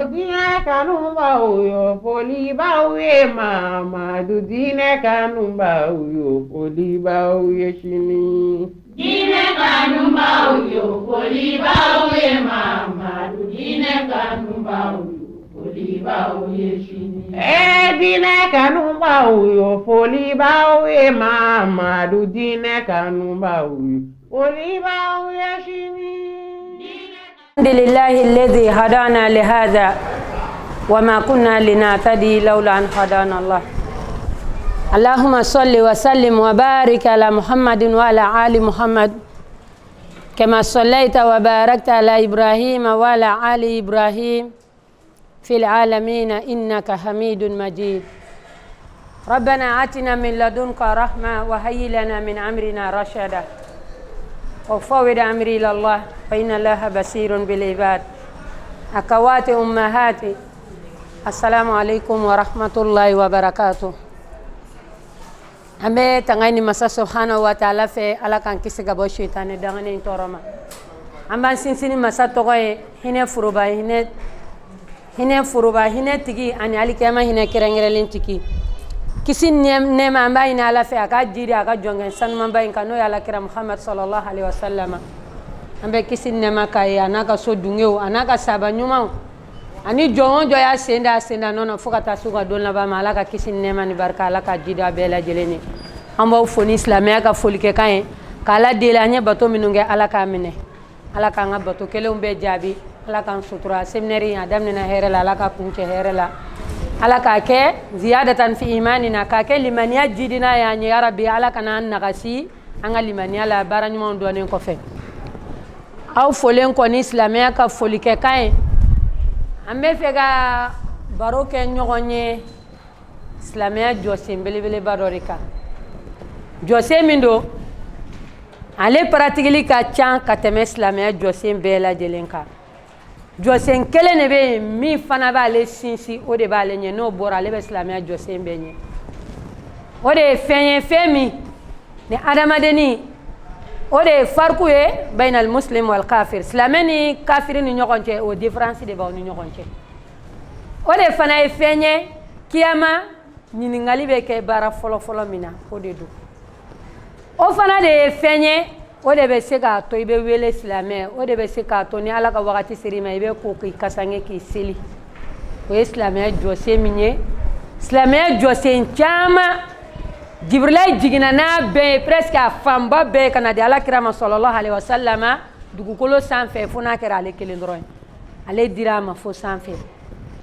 Diinɛ kanubaw yo foli b'aw ye Mamadu diinɛ kanubaw yo foli b'aw ye sini. Diinɛ kanubaw yo foli b'aw ye Mamadu diinɛ kanubaw yo foli b'aw ye sini. Diinɛ kanubaw yo foli b'aw ye Mamadu diinɛ kanubaw yo foli b'aw ye sini. Alhamdulillahi alladhi hadana lihadha wama kunna linahtadi lawla an hadana Allah. Allahumma salli wa sallim wa barik ala Muhammadin wa ala ali Muhammad kama sallaita wa barakta ala Ibrahim wa ala ali Ibrahim fil alamin innaka Hamidun Majid. Rabbana atina min ladunka rahma wa hayyi lana min amrina rashada. وفوض أمري إلى الله فإن الله بصير بالعباد. أخواتي أمهاتي السلام عليكم ورحمة الله وبركاته. أمي تغني مسا سبحانه وتعالى في على كان كيس غبو شيطان دغني تورما أما سينسيني مسا توغي هنا فروبا هنا تيجي أني علي كما هنا كرنجرلين تيجي kisi nema ambaye ina ala fe akajiri akajonga san mamba inkano ya lakira Muhammad sallallahu alaihi wasallam ambe kisi nema kai anaka so dungeo anaka saba nyuma ani jonjo ya senda nono fukata suka donna ba malaka kisi nema ni barka alaka jida bela jeleni amba foni islamia ka folike kan kala delanya bato minunge alaka mine alaka nga bato kele umbe jabi alaka sutura seminari adam na herela alaka kunche herela alaka ke ziyadatan fi imanina ka ke limaniya jidina ya nya ya rabbi alaka na nakasi anga limaniya la baranyuma ndone ko fe aw folen ko ni islamia ka folike kan ambe fe ga baroke nyogonye islamia jose belebele barorika jose mindo ale pratikili ka chan ka teme islamia jose bela jelenka Josen kele ne be mi fana ba le sinsi o de ba le nye no bora le be islamia josen be nye o de fenye femi ne adamadeni o de farku ye bainal muslim wal kafir islameni kafir ni nyokonche o difference de ba ni nyokonche o de fana e fenye kiyama ni ngali be ke bara folo mina o de do o fana de fenye o de be se ka to ibe wele islamé o de be se ka to ni ala ka wakati sirima ibe ko ki kasange ki seli o islamé jose minye islamé jose chama jibril jigina na be presque a famba be kana de ala kirama sallallahu alaihi wasallama dugukolo sanfé fona kera ale kelendroy ale dirama fo sanfé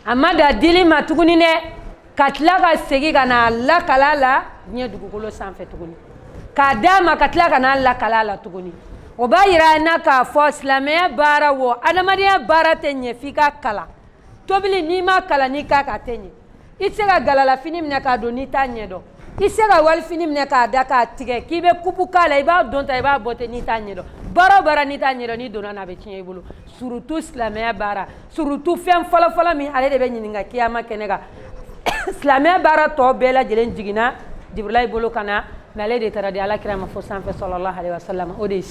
amma da dili matuguni ne katla ka segi kana la kalala nye dugukolo sanfé tuguni kadama katla kana la kalala tuguni o bayira na ka fo islamia bara wo adamadiya bara tenye fika kala tobili ni ma kala ni ka ka tenye isega galala fini mne ka do ni tanye do isega wal fini mne ka da ka tige kibe kupu kala iba donta iba bote ni tanye do bara ni tanye do ni dona na be tinye bulu surtout islamia bara surtout fem fala mi ale de be nyininga kiyama kenega islamia bara to bela jelen jigina jibril bolo kana nale de tara de ala kirama fo sanfé sallallahu alaihi wasallam o de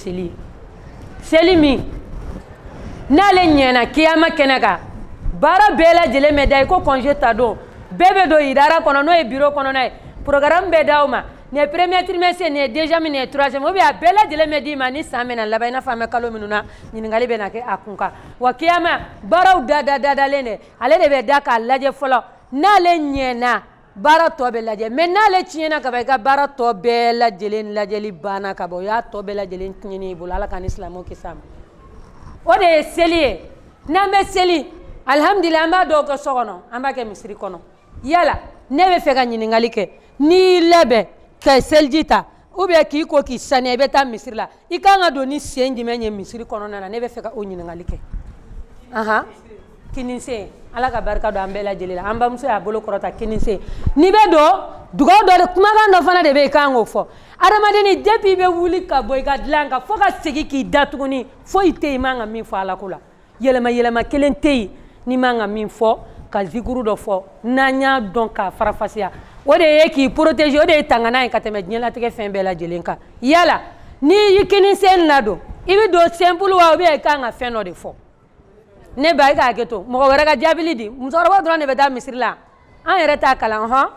selimi nale nyena kiyama kenega bara bela jele meday ko congé tado bebe do idara kono no e bureau kono nay programme be dawma ne premier trimestre ne déjà mi ne troisième o be a bela jele medi mani samena la bayna fama kalo minuna ni ngali be na ke akunka wa kiyama bara dada lene ale de be daka laje folo nale nyena bara to be laje menna le tiena ka ga bara to be la jelen la jeli bana ka bo ya to be la jelen tieni bulala kan islamo kisam o de seli na me seli alhamdulillah ma do ko sogono amba ke misri kono yala ne be fe ga nyini ngali ke ni lebe ke seljita ube ki ko ki sane be ta misri la ikanga do ni senji menye misri kono na ne be fe ga o nyini ngali ke aha kininse ala ka barka do ambela jelila amba muso ya bolo korota kininse ni be do dugo do kuma ga no fana de be kango fo aramadeni depuis be wuli ka boy ga dlanga fo ka segi ki datuguni fo ite manga min fo ala kula yelema kelentei ni manga min fo ka zikuru do fo nanya don ka farafasiya o de ye ki protéger o de tangana en kateme nyela tege fembela jelenka yala ni yikini sen nado ibi do simple wa obi e kanga feno de fo ne ba ka keto mo wara ka jabili di musoro dron ne be da misiri la an yɛrɛ ta kalan hɔn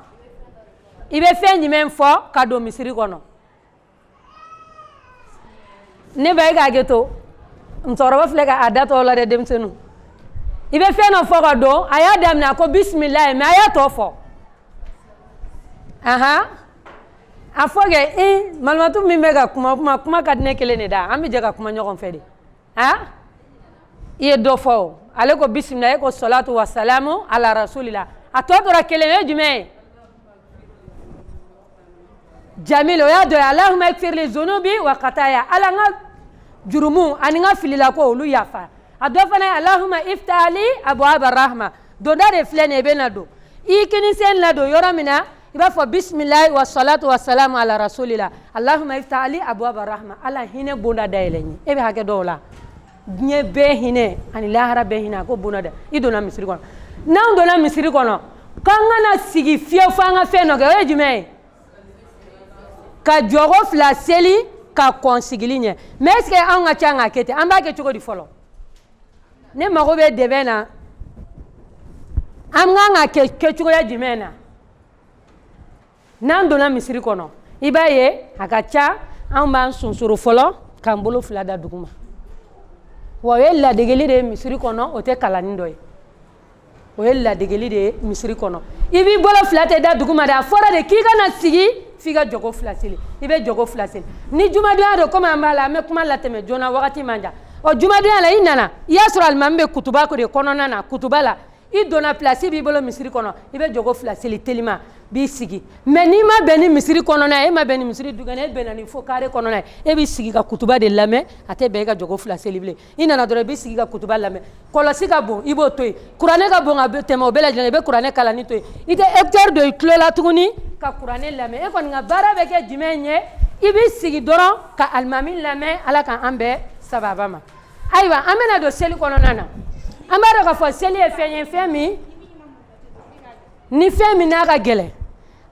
i bɛ fɛn jumɛn fɔ ka don misiri kɔnɔ ne ba ka keto musoro filɛ ka a datɔ la dɛ denmisɛnninw i bɛ fɛn dɔ fɔ ka don a y'a daminɛ a ko bisimilayi mais a y'a tɔ fɔ a fɔ kɛ malimatu min bɛ ka kuma ka di ne kelen de da an bɛ jɛ ka kuma ɲɔgɔn fɛ de i ye dɔ fɔ o ale ko bisimilayi ko salatu wa salamu ala rasulillah a tɔ tora kelen ye jumɛn ye jamil o y'a dɔ ye allahumma ikfirli zunubi wa kataya ala n ka jurumu ani n ka filila ko olu yafa a dɔ fana ye allahumma iftali abwaba rahma donda de filɛ nin ye i bɛ na don i kini sen ladon yɔrɔ min na i b'a fɔ bisimilayi wa salatu wa salamu ala rasulillah allahumma iftali abwaba rahma ala hinɛ bonda dayɛlɛ n ye e bɛ hakɛ dɔw la diɲɛ bɛɛ hinɛ ani lahara bɛɛ hinɛ a ko bonda da i donna misiri kɔnɔ n'an donna misiri kɔnɔ k'an kana sigi fiyewu fo an ka fɛn dɔ kɛ o ye jumɛn ye ka jɔgo fila seli ka kɔn sigili ɲɛ mais est ce que anw ka ca k'a kɛ ten an b'a kɛ cogo di fɔlɔ ne mago bɛ dɛbɛn na an kan ka kɛ cogoya jumɛn na n'an donna misiri kɔnɔ i b'a ye a ka ca an b'an sunsoro fɔlɔ k'an bolo fila da duguma wa o ye ladegeli de ye misiri kɔnɔ o tɛ kalanni dɔ ye o ye ladegeli de ye misiri kɔnɔ i b'i bolo fila tɛ da duguma de a fɔra de k'i kana sigi f'i ka jogo fila seli i bɛ jogo fila seli ni jumadonya don komi an b'a la an bɛ kuma latɛmɛ joona wagati man jan o jumadonya la i nana i y'a sɔrɔ alimami bɛ kutuba de kɔnɔna na kutuba la i donna place b'i bolo misiri kɔnɔ i bɛ jogo fila seli telima b'i sigi mais n'i ma bɛn ni misiri kɔnɔna ye e ma bɛn ni misiri dugana e bɛnna ni fo carré kɔnɔna ye e b'i sigi ka kutuba de lamɛn a tɛ bɛn e ka jogo fila seli bilen i nana dɔrɔn i b'i sigi ka kutuba lamɛn kɔlɔsi ka bon i b'o to yen kuranɛ ka bon ka tɛmɛ o bɛɛ lajɛlen i bɛ kuranɛ kalanni to yen i tɛ hectare don i tulo la tuguni ka kuranɛ lamɛn e kɔni ka baara bɛ kɛ jumɛn ye i b'i sigi dɔrɔn ka alimami lamɛn ala k'an bɛɛ sababa ma ayiwa an bɛna don seli kɔnɔna na an b'a dɔn k'a fɔ seli ye fɛn ye fɛn min ni fɛn min n'a ka gɛlɛn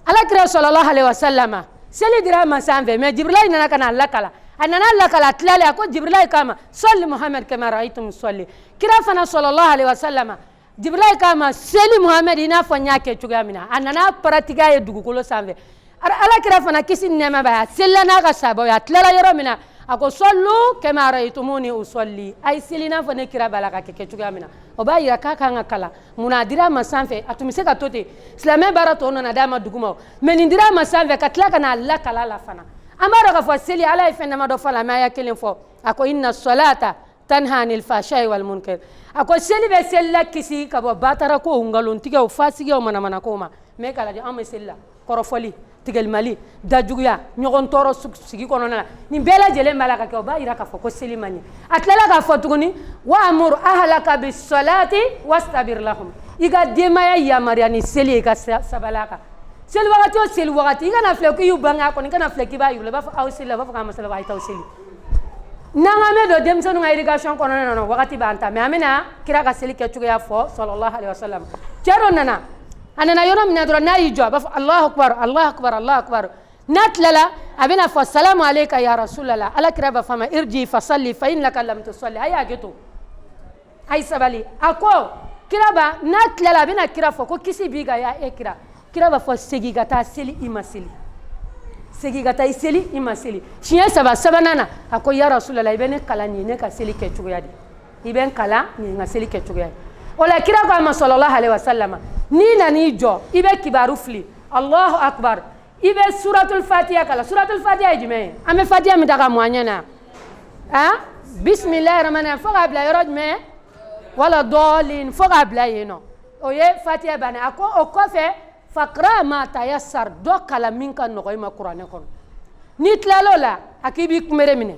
alakira sallallahu alaihi wasallam seli dira ma sanfɛ mais jibrilayi nana ka na lakala a nana lakala tilale a ko jibrilayi kama salli muhammad kama ra'aytum salli kira fana sallallahu alaihi wasallam jibrilayi kama seli muhammad i n'a fɔ n y'a kɛ cogoya min na a nana pratiquer ye dugukolo sanfɛ alakira fana kisi ni nɛɛma b'a ye a selila n'a ka sababu ye a tilala yɔrɔ min na a ko sallu kama ra'aytumuni usalli a ye seli n'a fɔ ne kira b'a la ka kɛ cogoya min na o b'a yira k'a kan ka kalan munna a dira ma sanfɛ a tun bɛ se ka to ten silamɛ baara tɔ nana d'a ma duguma mais nin dira ma sanfɛ ka tila ka n'a lakala la fana an b'a dɔn k'a fɔ seli ala ye fɛn dama dɔ fɔ a la mais a y'a kelen fɔ a ko inna salata tanha anil fahsha'i wal munkar a ko seli bɛ seli la kisi ka bɔ batarakow nkalontigɛw fasigiyaw manamanakow ma mais k'a lajɛ anw bɛ seli la kɔrɔfɔli tigɛlimali dajuguya ɲɔgɔn tɔɔrɔ sigi kɔnɔna na nin bɛɛ lajɛlen b'a la ka kɛ o b'a yira k'a fɔ ko seli man ɲɛ a tilala k'a fɔ tuguni wa amur ahlaka bisalati wastabir lahum i ka denbaya yamaruya ni seli ye i ka sabali a kan seli wagati o seli wagati i kana filɛ k'i y'u bange a kɔnɔ i kana filɛ k'i b'a yir'u la i b'a fɔ aw seli la u b'a fɔ k'an ma seli a ye t'aw seli n'an k'an bɛ don denmisɛnninw ka éducation kɔnɔna na wagati b'an ta mais an bɛna kira ka seli kɛcogoya fɔ sallallahu alaihi wasallam cɛ dɔ nana a nana yɔrɔ min na dɔrɔn n'a y'i jɔ a b'a fɔ alahu akbar alahu akbar alahu akbar n'a tilala a bɛna fɔ salamu aleyka ya rasulallah ala kira b'a fɔ a ma irji fasalli fa innaka lam tusalli a y'a kɛ to a ye sabali a ko kira ba n'a tilala a bɛna kira fɔ ko kisi b'i kan ya e kira kira b'a fɔ segin ka taa seli i ma seli segin ka taa i seli i ma seli siɲɛ saba sabanan na a ko ya rasulallah i bɛ ne kalan nin ye ne ka seli kɛ cogoya de i bɛ n kalan nin ye n ka seli kɛ cogoya ye o la kira ko a ma sallallahu alaihi wasallam n'i nan'i jɔ i bɛ kibaru fili allahu akbar i bɛ suratul fatiha kalan suratul fatiha ye jumɛn ye an bɛ fatiha min ta ka mun an ɲɛ na bisimilahi rahmani fo k'a bila yɔrɔ jumɛn wala dɔɔlin fo k'a bila yen nɔ o ye fatiha bannen a ko o kɔfɛ fakra ma tayassar dɔ kalan min ka nɔgɔ i ma kuranɛ kɔnɔ n'i tilal'o la a k'i b'i kunbere minɛ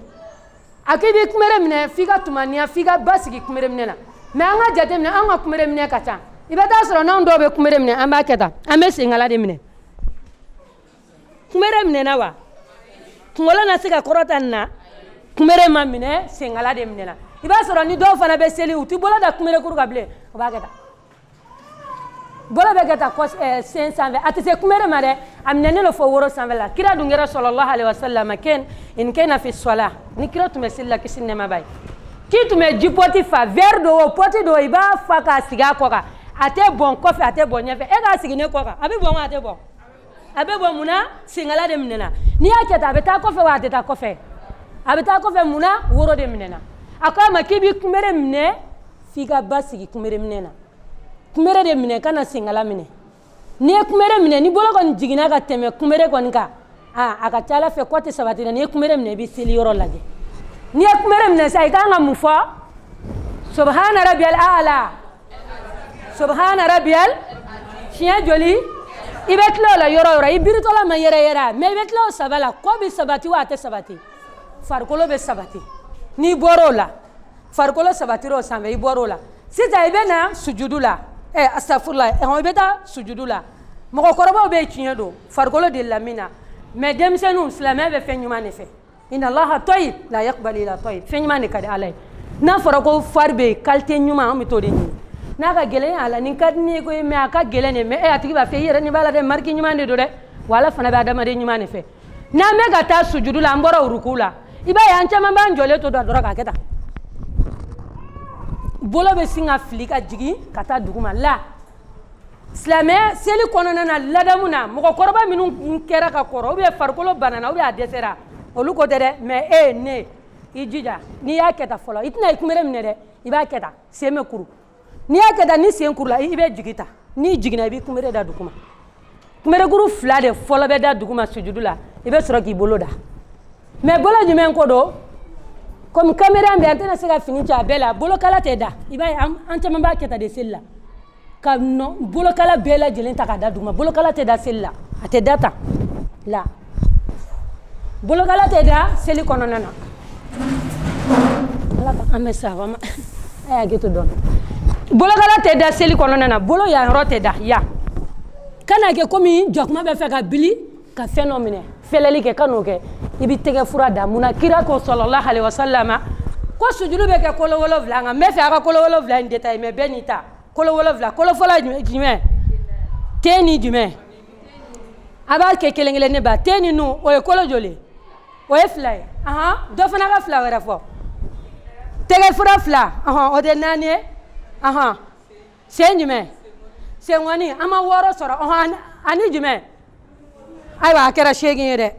a k'i b'i kunbere minɛ f'i ka tumaniya f'i ka basigi kunbere minɛ na mais an ka jateminɛ an ka kunbere minɛ ka ca i bɛ taa sɔrɔ n'anw dɔw bɛ kunbere minɛ an b'a kɛ tan an bɛ senkala de minɛ kunbere minɛna wa kunkolo na se ka kɔrɔta nin na kunbere ma minɛ senkala de minɛna i b'a sɔrɔ ni dɔw fana bɛ seli u ti bolo da kunbere kuru kan bilen o b'a kɛ tan bolo bɛ kɛ tan sen sanfɛ a tɛ se kunbere ma dɛ a minɛnen don fo woro sanfɛ la kira dun kɛra sallallahu alaihi wasallam in kana fi sala ni kira tun bɛ seli la kisi ni nɛɛma b'a ye k'i tun bɛ ji pɔti fa verre do o pɔti do i b'a fa k'a sigi a kɔ kan a tɛ bɔn kɔfɛ a tɛ bɔn ɲɛfɛ e k'a sigi ne kɔ kan a bɛ bɔn wa a tɛ bɔn a bɛ bɔn mun na senkala de minɛna n'i y'a kɛ tan a bɛ taa kɔfɛ wa a tɛ taa kɔfɛ a bɛ taa kɔfɛ mun na woro de minɛna a ko a ma k'i bɛ kunbere minɛ f'i ka ba sigi kunbere minɛ na kunbere de minɛ ka na senkala minɛ n'i ye kunbere minɛ ni bolo kɔni jiginna ka tɛmɛ kunbere kɔni kan a ka ca Ala fɛ kɔ tɛ sabati dɛ n'i ye kunbere minɛ i bɛ seli yɔrɔ lajɛ n'i ye kunbere minɛ sisan i kan ka mun fɔ subhana rabbiyal a'la subhana rabbiyal siɲɛ joli i bɛ tila o la yɔrɔ o yɔrɔ i biritɔla ma yɛrɛ mais i bɛ tila o saba la kɔ bɛ sabati wa a tɛ sabati farikolo bɛ sabati n'i bɔra o la farikolo sabatira o sanfɛ i bɔra o la sisan i bɛ na sujudu la astafurla i bɛ taa sujudu la mɔgɔkɔrɔbaw bɛ tiɲɛ don farikolo de lamina mais denmisɛnninw silamɛ bɛ fɛn ɲuman de fɛ inna allaha tayyib la yaqbalu illa tayyib fɛn ɲuman de ka di Ala ye n'a fɔra ko fari bɛ qualité ɲuman an bɛ t'o de ɲini n'a ka gɛlɛn a la nin ka di ne ye koyi mais a ka gɛlɛn de mais a tigi b'a fɛ i yɛrɛ nin b'a la dɛ marque ɲuman de don dɛ wa Ala fana bɛ adamaden ɲuman de fɛ n'an bɛ ka taa sujudu la an bɔra ruku la i b'a ye an caman b'an jɔlen to dɔrɔn k'a kɛ tan bolo bɛ sin ka fili ka jigin ka taa duguma la silamɛ seli kɔnɔna na ladamu na mɔgɔkɔrɔba minnu kɛra ka kɔrɔ ou bien farikolo banana ou bien a dɛsɛra olu ko tɛ dɛ mais ne i jija n'i y'a kɛ tan fɔlɔ i tɛna i kunbere minɛ dɛ i b'a kɛ tan sen bɛ kuru n'i y'a kɛ tan ni sen kurula i bɛ jigin tan n'i jiginna i bɛ kunbere da duguma kunberekuru 2 de fɔlɔ bɛ da duguma sujudu la i bɛ sɔrɔ k'i bolo da mais bolo jumɛn ko don comme caméra bɛ an tɛna se ka fini ci a bɛɛ la bolokala tɛ da i b'a ye an caman b'a kɛ tan de seli la ka bolokala bɛɛ lajɛlen ta ka da duguma bolokala tɛ da seli la a tɛ da tan la bolokala tɛ da seli kɔnɔna na Ala ka an bɛ sa wa a y'a kɛ to dɔn bolokala tɛ da seli kɔnɔna na bolo yan yɔrɔ tɛ da ya kana kɛ komi jakuma bɛ fɛ ka bili ka fɛn dɔ minɛ fɛlɛli kɛ kan'o kɛ i bɛ tɛgɛ fura da munna kira ko sallallahu alaihi wasallam ko sujudu bɛ kɛ kolo 7 nka n bɛ fɛ a ka kolo 7 in détail mais bɛɛ n'i ta kolo 7 kolo fɔlɔ jumɛn te ni jumɛn a b'a kɛ kelen kelen ne ba te ni nu o ye kolo joli o ye 2 ye dɔ fana ka 2 wɛrɛ fɔ tɛgɛ fura 2 o tɛ 4 ye sen jumɛn sen ŋɔni an ma 6 sɔrɔ ani jumɛn ayiwa a kɛra 8 ye dɛ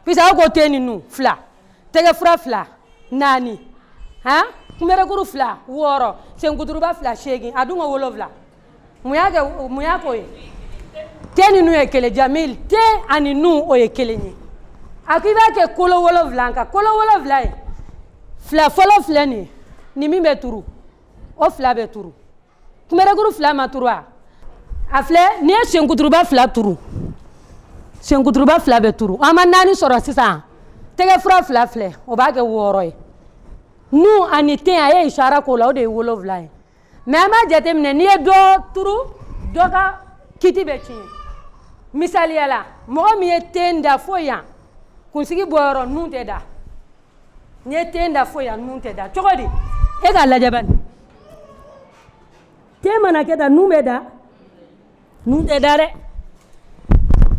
puisque aw ko te ni nu 2 tɛgɛ fura 2 4 kunberekuru 2 6 senkuturuba 2 8 a dun ko 7 mun y'a k'o ye te ni nu ye kelen Jamil te ani nu o ye kelen ye a ko i b'a kɛ kolo 7 kan kolo 7 ye 2 fɔlɔ filɛ nin ye ni min bɛ turu o 2 bɛ turu kunberekuru 2 ma turu a filɛ n'i ye senkuturuba 2 turu senkuturuba 2 bɛ turu an ma 4 sɔrɔ sisan tɛgɛ fura 2 filɛ o b'a kɛ 6 ye nu ani ten a ye isara k'o la o de ye 7 ye mais an b'a jateminɛ n'i ye dɔ turu dɔ ka kiti bɛ tiɲɛ misaliya la mɔgɔ min ye ten da fo yan kunsigi bɔyɔrɔ nun tɛ da n'i ye ten da fo yan nun tɛ da cogo di e k'a lajɛ bani ten mana kɛ tan nun bɛ da nun tɛ da dɛ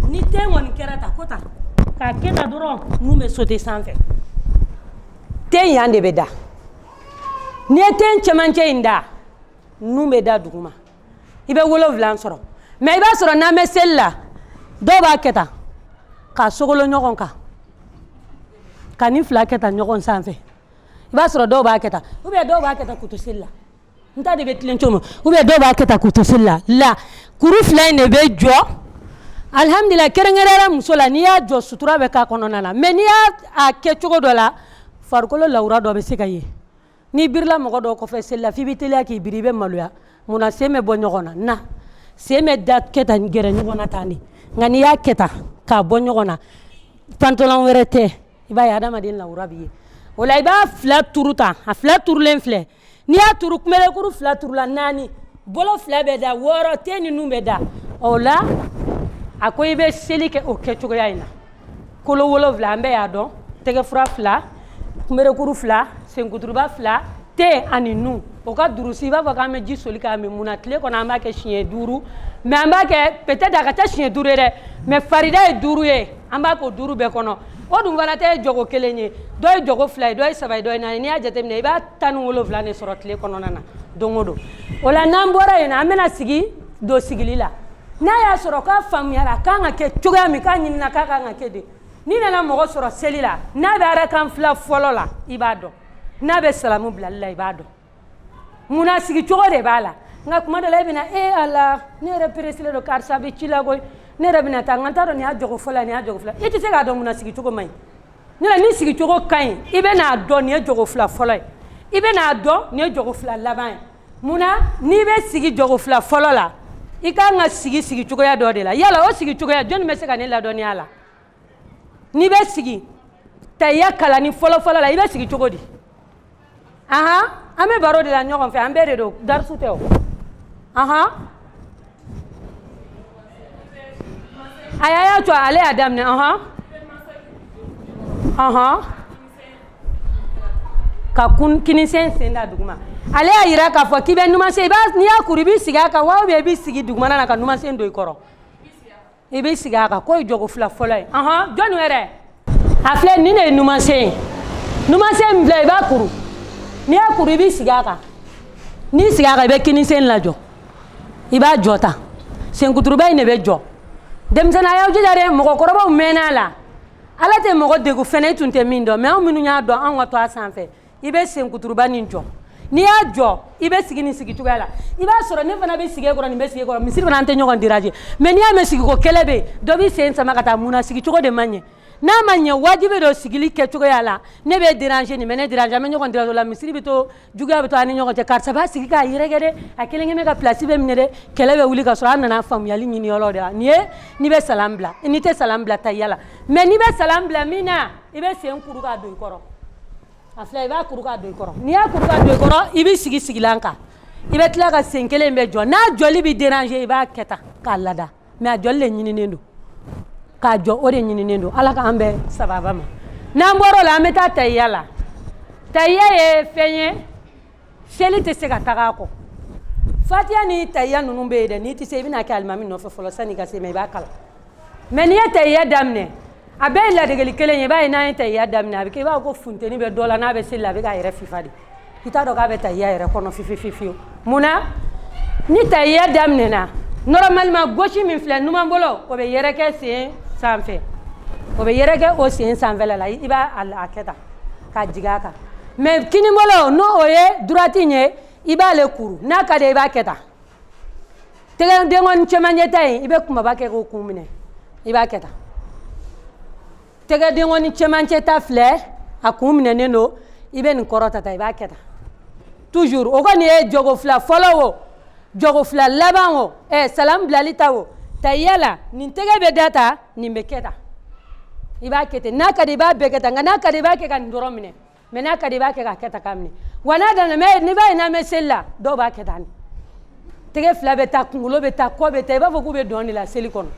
ni ten kɔni kɛra tan ko tan k'a kɛ tan dɔrɔn nun bɛ sauter sanfɛ ten yan de bɛ da n'i ye ten cɛmancɛ in da nun bɛ da duguma i bɛ 7 sɔrɔ mais i b'a sɔrɔ n'an bɛ seli la dɔw b'a kɛ tan k'a sogolo ɲɔgɔn kan ka ni 2 kɛ tan ɲɔgɔn sanfɛ i b'a sɔrɔ dɔw b'a kɛ tan ou bien dɔw b'a kɛ tan k'u to seli la n t'a de bɛ tilen cogo min ou bien dɔw b'a kɛ tan k'u to seli la kuru 2 in de bɛ jɔ alhamdulillah kɛrɛnkɛrɛnyara muso la n'i y'a jɔ sutura bɛ k'a kɔnɔna na mais n'i y'a kɛ cogo dɔ la farikolo lawura dɔ bɛ se ka ye n'i birila mɔgɔ dɔw kɔfɛ seli la f'i bɛ teliya k'i biri i bɛ maloya munna sen bɛ bɔ ɲɔgɔn na sen bɛ da kɛ tan gɛrɛ ɲɔgɔn na tan de nka n'i y'a kɛ tan k'a bɔ ɲɔgɔn na pantalon wɛrɛ tɛ i b'a ye adamaden lawura b'i ye o la i b'a 2 turu tan a 2 turulen filɛ n'i y'a turu kunberekuru 2 turula 4 bolo 2 bɛ da 6 ten ni nun bɛ da o la a ko i bɛ seli kɛ o kɛcogoya in na kolo 7 an bɛɛ y'a dɔn tɛgɛ fura 2 kunberekuru 2 senkuturuba 2 ten ani nun o ka durusi i b'a fɔ k'an bɛ ji soli k'a min munna tile kɔnɔ an b'a kɛ siɲɛ 5 mais an b'a kɛ peut-être a ka ca siɲɛ 5 ye dɛ mais farida ye 5 ye an b'a ko 5 bɛɛ kɔnɔ o dun fana tɛ jogo kelen ye dɔ ye jogo 2 ye dɔ ye 3 ye dɔ ye 4 ye n'i y'a jateminɛ i b'a 17 de sɔrɔ tile kɔnɔna na don o don o la n'an bɔra yen an bɛna sigi don sigili la n'a y'a sɔrɔ k'a faamuyara k'an ka kɛ cogoya min k'a ɲinina k'a kan ka kɛ de n'i nana mɔgɔ sɔrɔ seli la n'a bɛ arakan 2 fɔlɔ la i b'a dɔn n'a bɛ salamu bilali la i b'a dɔn munna sigi cogo de b'a la nka kuma dɔ la i bɛna ala ne yɛrɛ peresilen don karisa bɛ ci la koyi ne yɛrɛ bɛna taa n ka t'a dɔn nin y'a jogo fɔlɔ ye nin y'a jogo 2 i tɛ se k'a dɔn munna sigi cogo man ɲi ni sigi cogo ka ɲi i bɛ n'a dɔn nin ye jogo 2 fɔlɔ ye i bɛ n'a dɔn nin ye jogo 2 laban ye munna n'i bɛ sigi jogo 2 fɔlɔ la i kan ka sigi cogoya dɔ de la yala o sigi cogoya jɔnni bɛ se ka ne ladɔnniya la n'i bɛ sigi tayya kalani fɔlɔ la i bɛ sigi cogo di an bɛ baro de la ɲɔgɔn fɛ an bɛɛ de don darisu tɛ o a y'a to ale y'a daminɛ ka kinisɛn sen da duguma ale y'a yira k'a fɔ k'i bɛ numansen n'i y'a kuru i b'i sigi a kan wa i b'i sigi dugumana na ka numansen don i kɔrɔ i b'i sigi a kan k'o ye jogo 2 fɔlɔ ye jɔnni yɛrɛ a filɛ nin de ye numansen ye numansen min filɛ i b'a kuru n'i y'a kuru i b'i sigi a kan n'i sigi a kan i bɛ kinisɛn lajɔ i b'a jɔ tan senkuturuba in de bɛ jɔ denmisɛnnin a y'aw jija dɛ mɔgɔkɔrɔbaw mɛnna a la ala tɛ mɔgɔ degun fɛnɛ i tun tɛ min dɔn mais anw minnu y'a dɔn anw ka to a sanfɛ i bɛ senkuturuba nin jɔ n'i y'a jɔ i bɛ sigi nin sigi cogoya la i b'a sɔrɔ ne fana bɛ sigi kɔrɔ nin bɛ sigi kɔrɔ misiri fana an tɛ ɲɔgɔn déranger mais n'i y'a mɛn sigi ko kɛlɛ bɛ yen dɔ b'i sen sama ka taa mun na sigi cogo de man ɲɛ n'a ma ɲɛ wajibi don sigili kɛcogoya la ne bɛ déranger nin bɛ ne déranger an bɛ ɲɔgɔn déranger o la misiri bɛ to juguya bɛ to an ni ɲɔgɔn cɛ karisa b'a sigi k'a yɛrɛkɛ dɛ a kelen kelen bɛ ka place bɛ minɛ dɛ kɛlɛ bɛ wuli ka sɔrɔ an nana faamuyali ɲini yɔrɔ de la nin ye n'i bɛ salam bila n'i tɛ salam bila tayya la mais n'i bɛ salam bila min na i bɛ sen kuru k'a don i kɔrɔ a filɛ i b'a kuru k'a don i kɔrɔ n'i y'a kuru k'a don i kɔrɔ i bɛ sigi sigilan kan i bɛ tila ka sen kelen bɛ jɔ n'a jɔli bɛ déranger i b'a kɛ tan k'a lada mais a jɔli de ɲininen don k'a jɔ o de ɲininen don ala k'an bɛɛ sababa ma n'an bɔra o la an bɛ taa tayya la tayya ye fɛn ye seli tɛ se ka taga a kɔ fatiha ni tayya ninnu bɛ yen dɛ n'i tɛ se i bɛna kɛ alimami nɔfɛ fɔlɔ sanni i ka se mais i b'a kalan mais n'i ye tayya daminɛ a bɛɛ ye ladegeli kelen ye i b'a ye n'an ye tayya daminɛ a bɛ kɛ i b'a fɔ ko funteni bɛ dɔ la n'a bɛ seli la a bɛ k'a yɛrɛ fifa de i t'a dɔn k'a bɛ tayya yɛrɛ kɔnɔ fiyewu munna ni tayya daminɛna normalement gauche min filɛ numan bolo o bɛ yɛrɛkɛ sen sanfɛ o bɛ yɛrɛkɛ o sen sanfɛla la i b'a a kɛ tan k'a jigin a kan mais kinibolo n'o o ye droite ye i b'ale kuru n'a ka di i b'a kɛ tan tɛgɛ denkɔni cɛmancɛ ta in i bɛ kumaba kɛ k'o kun minɛ i b'a kɛ tan tɛgɛ denkɔni cɛmancɛ ta filɛ a kun minɛnen don i bɛ nin kɔrɔta tan i b'a kɛ tan toujours o kɔni ye jogo 2 fɔlɔ o jogo 2 laban o salam bilali ta o tayya la nin tɛgɛ bɛ da ta nin bɛ kɛ tan i b'a kɛ ten n'a ka di i b'a bɛɛ kɛ tan nka n'a ka di i b'a kɛ ka nin dɔrɔn minɛ mais n'a ka di i b'a kɛ k'a kɛ tan k'a minɛ wa n'a danna n'i b'a ye n'an bɛ seli la dɔw b'a kɛ tan tɛgɛ 2 bɛ taa kunkolo bɛ taa kɔ bɛ taa i b'a fɔ k'u bɛ dɔn de la seli kɔnɔ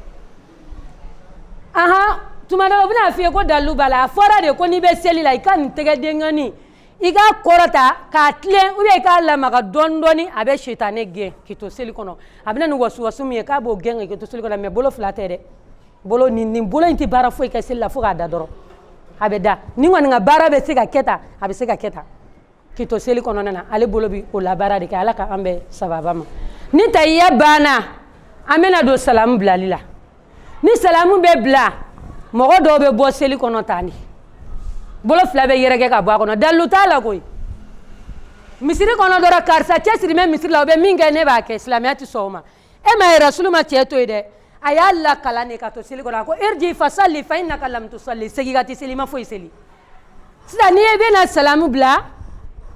tuma dɔ la u bɛna f'i ye ko dalilu b'a la a fɔra de ko n'i bɛ seli la i ka nin tɛgɛ denkɔni i k'a kɔrɔta k'a tilen ou bien i k'a lamaga dɔɔni dɔɔni a bɛ sitanɛ gɛn k'i to seli kɔnɔ a bɛna nin wasuwasu min ye k'a b'o gɛn k'i to seli kɔnɔ mais bolo 2 tɛ dɛ bolo nin bolo in tɛ baara foyi kɛ seli la fo k'a da dɔrɔn a bɛ da ni kɔni ka baara bɛ se ka kɛ tan a bɛ se ka kɛ tan k'i to seli kɔnɔna na ale bolo bɛ o la baara de kɛ ala k'an bɛɛ sababa ma ni tayya banna an bɛna don salamu bilali la ni salamu bɛ bila mɔgɔ dɔw bɛ bɔ seli kɔnɔ tan de bolo 2 bɛ yɛrɛkɛ ka bɔ a kɔnɔ dalilu t'a la koyi misiri kɔnɔ dɔrɔn karisa cɛsiri bɛ misiri la o bɛ min kɛ ne b'a kɛ silamɛya tɛ sɔn o ma e ma ye rasulu ma cɛ to ye dɛ a y'a lakalan de ka to seli kɔnɔ a ko irji fasalli fa innaka lam tusalli segin ka tɛ seli i ma foyi seli sisan n'i ye bɛna salamu bila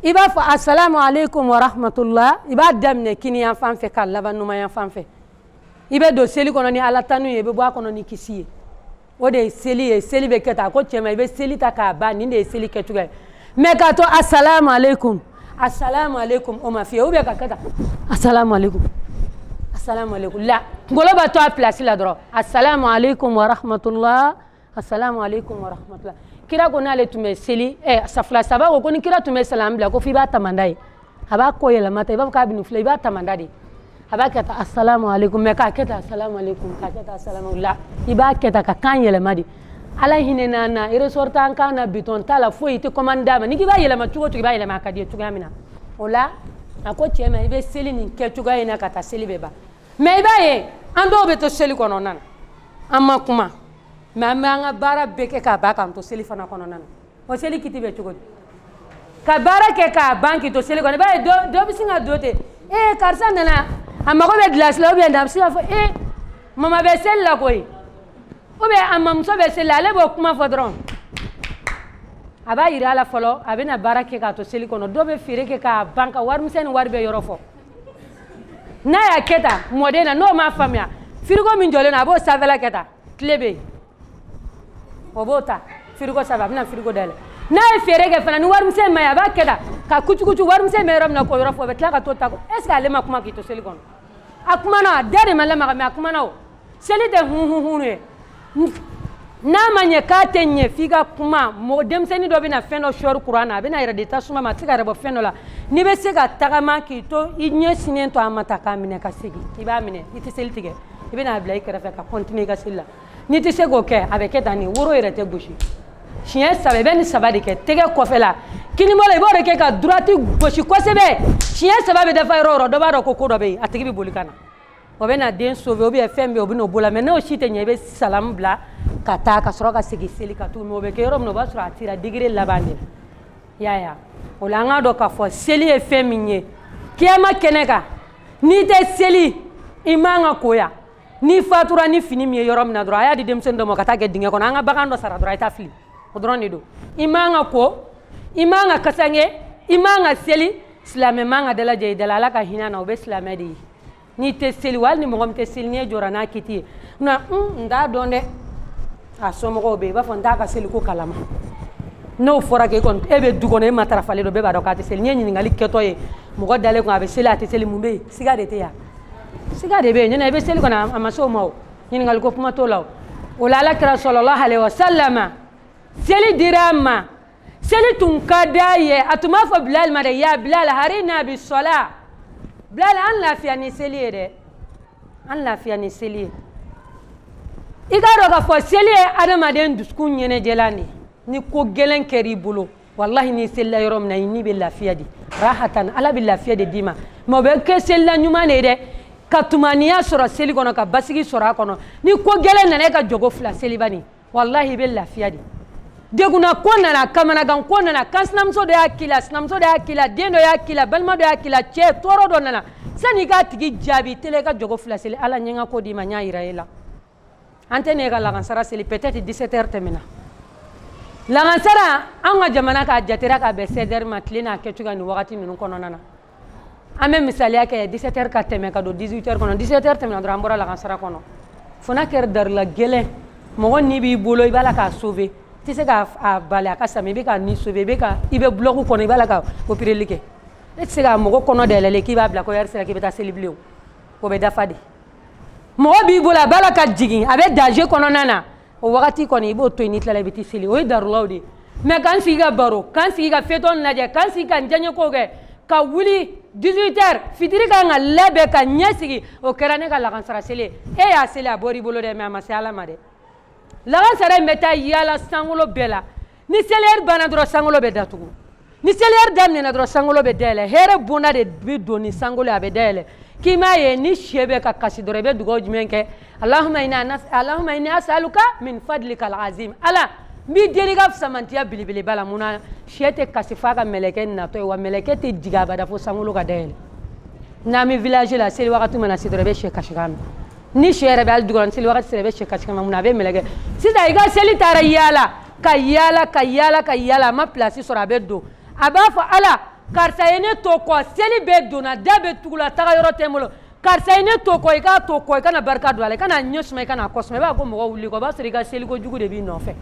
i b'a fɔ assalamu alaikum wa rahmatullah i b'a daminɛ kini yan fan fɛ k'a laban numan yan fan fɛ i bɛ don seli kɔnɔ ni ala tanu ye i bɛ bɔ a kɔnɔ ni kisi ye o de ye seli bɛ kɛ tan a ko cɛ ma i bɛ seli ta k'a ban nin de ye seli kɛcogo ye mais k'a to assalamu alaikum o ma f'i ye ou bien ka kɛ tan assalamu alaikum la kunkolo b'a to a place la dɔrɔn assalamu alaikum wa rahmatullah kira ko n'ale tun bɛ seli safila saba ko ni kira tun bɛ salamu bila ko f'i b'a tamanda ye a b'a kɔ yɛlɛma ta i b'a fɔ k'a bɛ nin filɛ i b'a tamanda de a b'a kɛ tan assalamu alaikum mais k'a kɛ tan assalamu alaikum k'a kɛ tan assalamu la i b'a kɛ tan ka kan yɛlɛma de ala hinena na resortan kana biton tala fo ite commanda ma niki ba yele ma chugo tugi ba yele ma kadiye tugi amina ola ako chema ibe seli ni ke tuga ina kata seli beba me ba ye ando be to seli kono nana amma kuma ma nga bara beke ka ba kan to seli fana kono nana o seli kitibe chugo ka bara ke ka banki to seli kono ba do bisinga dote karsa nana amma ko be glace la be ndam sila fo mama be sel la koy o be amma muso be sel la le bo kuma fodron aba ira la folo abena barake ka to seli kono do be fire ke ka banka war musen war be yorofo na ya keta modena no ma famia firigo min jole na bo savela keta klebe obota firigo sabab na firigo dale na e fere ke fana ni war musen ma ya ba keta ka kuchu war musen me ram na ko yorofo be tla ka to ta est ce que ale ma kuma ki to seli kono akuma na dare mala ma akuma na seli de hu ne na manye ka tenye figa kuma mo demseni do bina feno shor qur'ana bina ira de tasuma ma tika rebo feno la ni be se ga tagama ki to inye sinen to amata ka mine ka sigi iba mine iti seltige ibina blay ka rafa ka continue ka silla ni ti se go ke avec dani woro ira te bushi chien sabe ben sabadi ke tege ko fela kini mo le bore ke ka droite bushi ko sebe chien sabe de fa ro do ba ro ko ko do be atigi bi bolikana o bena den sauver o bi fmb o bino bola mais no shite nyebe salam bla kata ka soro ka sigi seli ka tu mo be ke rom no ba sura tira degré labande ya o la nga do ka fo seli e feminye kema keneka ni te seli imanga koya ni fatura ni fini mi yorom na dro aya di dem sendo mo kata ge dinge ko nga bagando sara dro ita fili o dro ni do imanga ko imanga kasange imanga seli islame manga de la je de la ka hinana o be islame di ni te seli wal ni mo ngom te seli ne jorana kiti na nda donde a somo be ba fonda ka seli ko kalama no fora ke kon ebe dugone matara fale do be ba do ka te seli ni ngali keto ye mo go dale ko abe seli ate seli mumbe siga de te ya siga de be ni na be seli ko na amaso mo ni ngali ko puma to law wala la kra sallallahu alaihi wasallam seli dirama seli tun kadaye atuma fa bilal mare ya bilal harina bis salat bilal an la fi ani seli de an la fi ani seli igaro ka fo seli adama den duskun nyene jelani ni ko gelen keri bulu wallahi ni sella yorom na ni be lafiya di rahatan ala bi lafiya de dima mo be ke sella nyuma ne de katumaniya sura seli kono ka basigi sura kono ni ko gelen na ka jogo fla seli bani wallahi be lafiya di deguna konna na kamana gan konna na kansnamso de akila snamso de akila dendo ya akila balma de akila che toro do na sani ka tigi jabi tele ka jogo fla seli ala nyenga ko di ma nya iraela antene ga la gansara seli peut-être 17h temina la gansara anga jamana ka jatira ka be 7h matlina ke tuga ni wakati nunu kono nana ame misali yake 17h ka teme ka do 18h kono 17h temina do ambora la gansara kono fona ker dar la gele mo ni bi bolo ibala ka sauver ti se ka bala ka sami be ka ni sauver be ka ibe bloku kono ibala ka ko pirelike et se ka mo kono de le ki ba bla ko yer sera ki beta célébrer ko be dafadi mo bi bola bala ka jigi abe danger kono nana o wakati kono ibo to ni tla biti seli o darulawdi me kan siga baro kan siga feton naje kan siga njanye ko ge ka wuli 18h fitiri ka ngalabe ka nyesigi o kerane ka la kansara seli e ya seli abori bolo de me amasala made la kansara meta yala sangulo bela ni seler bana dro sangulo be datugu ni seler damne na dro sangulo be dele here bunda de bi doni sangulo abe dele kima ye ni shebe ka kasi dro be dugo jumenke allahumma inna as'aluka min fadlika alazim ala mi deli ga samantiya bilibili bala muna shete kasifa ka meleke na to wa meleke te diga bada fo sangulo ka dele na mi village la seli wakati mana sidro be she kashigam ni shere be al dugon seli wakati sele be she kashigam muna be meleke sida iga seli tara yala ma place sura be do aba fo ala karsa ene to ko seli be do na dabe tugula taga yoro temolo karsa ene to ko ika to ko kana barka do ala kana nyosma kana kosme ba ko mo wuli ko ba seri ga seli ko jugu de bi no fe